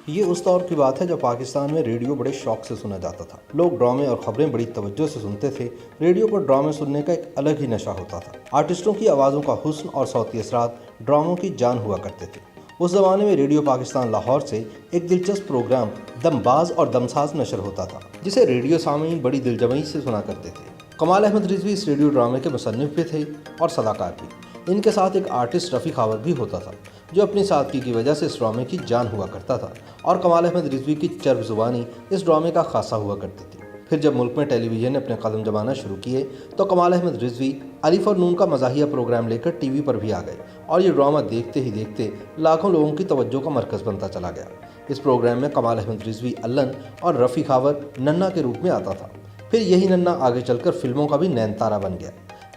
یہ اس دور کی بات ہے جب پاکستان میں ریڈیو بڑے شوق سے سنا جاتا تھا۔ لوگ ڈرامے اور خبریں بڑی توجہ سے سنتے تھے۔ ریڈیو پر ڈرامے سننے کا ایک الگ ہی نشہ ہوتا تھا۔ آرٹسٹوں کی آوازوں کا حسن اور صوتی اثرات ڈراموں کی جان ہوا کرتے تھے۔ اس زمانے میں ریڈیو پاکستان لاہور سے ایک دلچسپ پروگرام دم باز اور دمساز نشر ہوتا تھا، جسے ریڈیو سامعین بڑی دلجمعی سے سنا کرتے تھے۔ کمال احمد رضوی اس ریڈیو ڈرامے کے مصنف بھی تھے اور صداکار بھی۔ ان کے ساتھ ایک آرٹسٹ رفیع خاور بھی ہوتا تھا، جو اپنی سادگی کی وجہ سے اس ڈرامے کی جان ہوا کرتا تھا، اور کمال احمد رضوی کی چرب زبانی اس ڈرامے کا خاصہ ہوا کرتی تھی۔ پھر جب ملک میں ٹیلی ویژن نے اپنے قدم جمانا شروع کیے تو کمال احمد رضوی الف اور نون کا مزاحیہ پروگرام لے کر ٹی وی پر بھی آ گئے، اور یہ ڈرامہ دیکھتے ہی دیکھتے لاکھوں لوگوں کی توجہ کا مرکز بنتا چلا گیا۔ اس پروگرام میں کمال احمد رضوی الن اور رفیع خاور ننا کے روپ میں آتا تھا۔ پھر یہی ننا آگے چل کر فلموں کا بھی نین تارہ بن گیا۔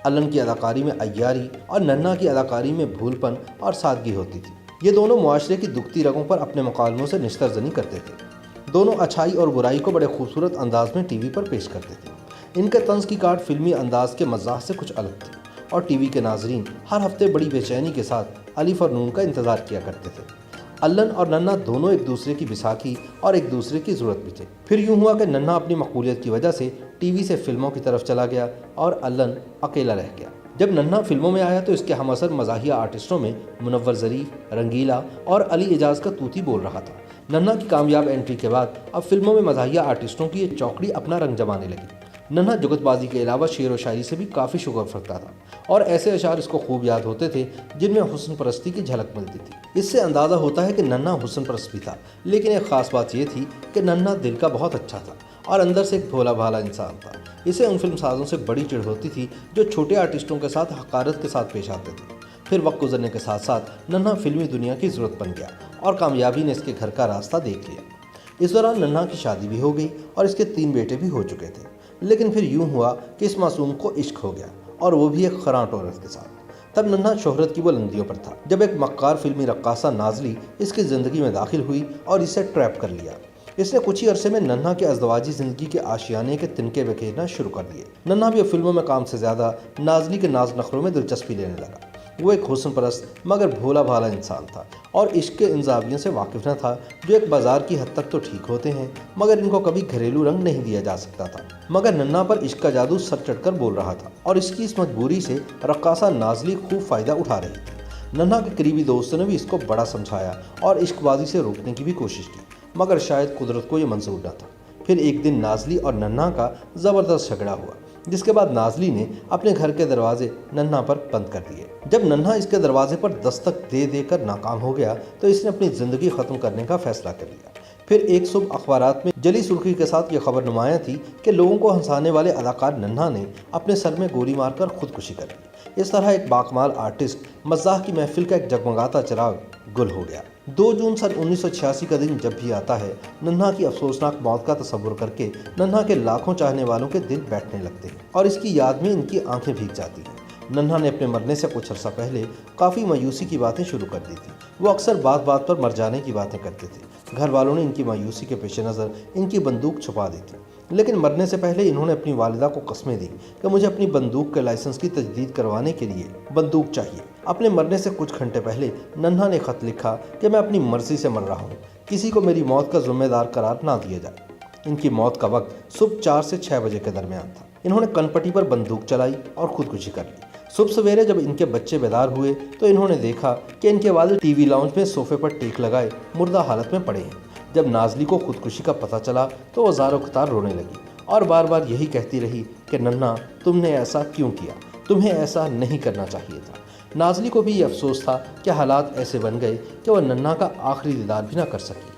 الن کی اداکاری میں عیاری اور ننا کی اداکاری میں بھول پن اور سادگی ہوتی تھی۔ یہ دونوں معاشرے کی دکھتی رگوں پر اپنے مکالموں سے نشتر زنی کرتے تھے۔ دونوں اچھائی اور برائی کو بڑے خوبصورت انداز میں ٹی وی پر پیش کرتے تھے۔ ان کے طنز کی کاٹ فلمی انداز کے مزاح سے کچھ الگ تھی، اور ٹی وی کے ناظرین ہر ہفتے بڑی بے چینی کے ساتھ الف اور نون کا انتظار کیا کرتے تھے۔ الن اور ننا دونوں ایک دوسرے کی بیساکھی اور ایک دوسرے کی ضرورت بھی تھے۔ پھر یوں ہوا کہ ننا اپنی مقبولیت کی وجہ سے ٹی وی سے فلموں کی طرف چلا گیا اور الن اکیلا رہ گیا۔ جب ننا فلموں میں آیا تو اس کے ہم اثر مزاحیہ آرٹسٹوں میں منور ظریف، رنگیلا اور علی اعجاز کا طوطی بول رہا تھا۔ ننا کی کامیاب انٹری کے بعد اب فلموں میں مزاحیہ آرٹسٹوں کی یہ چوکڑی اپنا رنگ جمانے لگی۔ ننا جگت بازی کے علاوہ شعر و شاعری سے بھی کافی شغف رکھتا تھا، اور ایسے اشعار اس کو خوب یاد ہوتے تھے جن میں حسن پرستی کی جھلک ملتی تھی۔ اس سے اندازہ ہوتا ہے کہ ننا حسن پرست بھی تھا، لیکن ایک خاص بات یہ تھی کہ ننا دل کا بہت اچھا تھا اور اندر سے ایک بھولا بھالا انسان تھا۔ اسے ان فلم سازوں سے بڑی چڑ ہوتی تھی جو چھوٹے آرٹسٹوں کے ساتھ حقارت کے ساتھ پیش آتے تھے۔ پھر وقت گزرنے کے ساتھ ساتھ ننا فلمی دنیا کی ضرورت بن گیا، اور کامیابی نے اس کے گھر کا راستہ دیکھ لیا۔ اس دوران ننا کی شادی بھی ہو گئی اور اس کے 3 بیٹے بھی ہو چکے تھے۔ لیکن پھر یوں ہوا کہ اس معصوم کو عشق ہو گیا، اور وہ بھی ایک خرانٹ عورت کے ساتھ۔ تب ننا شہرت کی بلندیوں پر تھا جب ایک مکار فلمی رقاصہ نازلی اس کی زندگی میں داخل ہوئی اور اسے ٹریپ کر لیا۔ اس نے کچھ ہی عرصے میں ننا کے ازدواجی زندگی کے آشیانے کے تنکے بکھیرنا شروع کر دیے۔ ننا بھی اب فلموں میں کام سے زیادہ نازلی کے ناز نخروں میں دلچسپی لینے لگا۔ وہ ایک حسن پرست مگر بھولا بھالا انسان تھا، اور عشق کے ان زاویوں سے واقف نہ تھا جو ایک بازار کی حد تک تو ٹھیک ہوتے ہیں، مگر ان کو کبھی گھریلو رنگ نہیں دیا جا سکتا تھا۔ مگر ننا پر عشق کا جادو سر چڑھ کر بول رہا تھا، اور اس کی اس مجبوری سے رقاصہ نازلی خوب فائدہ اٹھا رہی تھی۔ ننا کے قریبی دوستوں نے بھی اس کو بڑا سمجھایا اور عشق بازی سے روکنے کی بھی کوشش کی، مگر شاید قدرت کو یہ منظور نہ تھا۔ پھر ایک دن نازلی اور ننا کا زبردست جھگڑا ہوا، جس کے بعد نازلی نے اپنے گھر کے دروازے ننا پر بند کر دیے۔ جب ننا اس کے دروازے پر دستک دے دے کر ناکام ہو گیا تو اس نے اپنی زندگی ختم کرنے کا فیصلہ کر لیا۔ پھر ایک صبح اخبارات میں جلی سرخی کے ساتھ یہ خبر نمایاں تھی کہ لوگوں کو ہنسانے والے اداکار ننا نے اپنے سر میں گولی مار کر خودکشی کر لی۔ اس طرح ایک باکمال آرٹسٹ مزاح کی محفل کا ایک جگمگاتا چراغ گل ہو گیا۔ 2 جون سن 1986 کا دن جب بھی آتا ہے، ننا کی افسوسناک موت کا تصور کر کے ننا کے لاکھوں چاہنے والوں کے دل بیٹھنے لگتے ہیں، اور اس کی یاد میں ان کی آنکھیں بھیگ جاتی ہیں۔ ننا نے اپنے مرنے سے کچھ عرصہ پہلے کافی مایوسی کی باتیں شروع کر دی تھی۔ وہ اکثر بات بات پر مر جانے کی باتیں کرتے تھے۔ گھر والوں نے ان کی مایوسی کے پیش نظر ان کی بندوق چھپا دی تھی، لیکن مرنے سے پہلے انہوں نے اپنی والدہ کو قسمیں دی کہ مجھے اپنی بندوق کے لائسنس کی تجدید کروانے کے لیے بندوق چاہیے۔ اپنے مرنے سے کچھ گھنٹے پہلے ننا نے خط لکھا کہ میں اپنی مرضی سے مر رہا ہوں، کسی کو میری موت کا ذمہ دار قرار نہ دیا جائے۔ ان کی موت کا وقت صبح 4 سے 6 بجے کے درمیان تھا۔ انہوں نے کن پٹی پر بندوق چلائی اور خودکشی کر لی۔ صبح سویرے جب ان کے بچے بیدار ہوئے تو انہوں نے دیکھا کہ ان کے والد ٹی وی لاؤنج میں صوفے پر ٹیک لگائے مردہ حالت میں پڑے ہیں۔ جب نازلی کو خودکشی کا پتہ چلا تو وہ زار و قطار رونے لگی اور بار بار یہی کہتی رہی کہ ننا تم نے ایسا کیوں کیا، تمہیں ایسا نہیں کرنا چاہیے تھا۔ نازلی کو بھی یہ افسوس تھا کہ حالات ایسے بن گئے کہ وہ ننا کا آخری دیدار بھی نہ کر سکی۔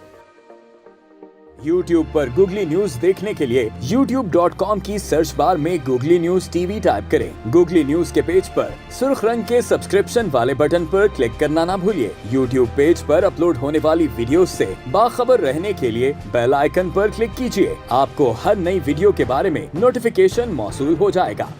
YouTube پر گوگلی نیوز دیکھنے کے لیے youtube.com کی سرچ بار میں googly news T V type کریں۔ گوگلی نیوز کے پیج پر سرخ رنگ کے سبسکرپشن والے بٹن پر کلک کرنا نہ بھولیے۔ YouTube پیج پر اپلوڈ ہونے والی ویڈیوز سے باخبر رہنے کے لیے بیل آئیکن پر کلک کیجیے۔ آپ کو ہر نئی ویڈیو کے بارے میں نوٹیفیکیشن موصول ہو جائے گا۔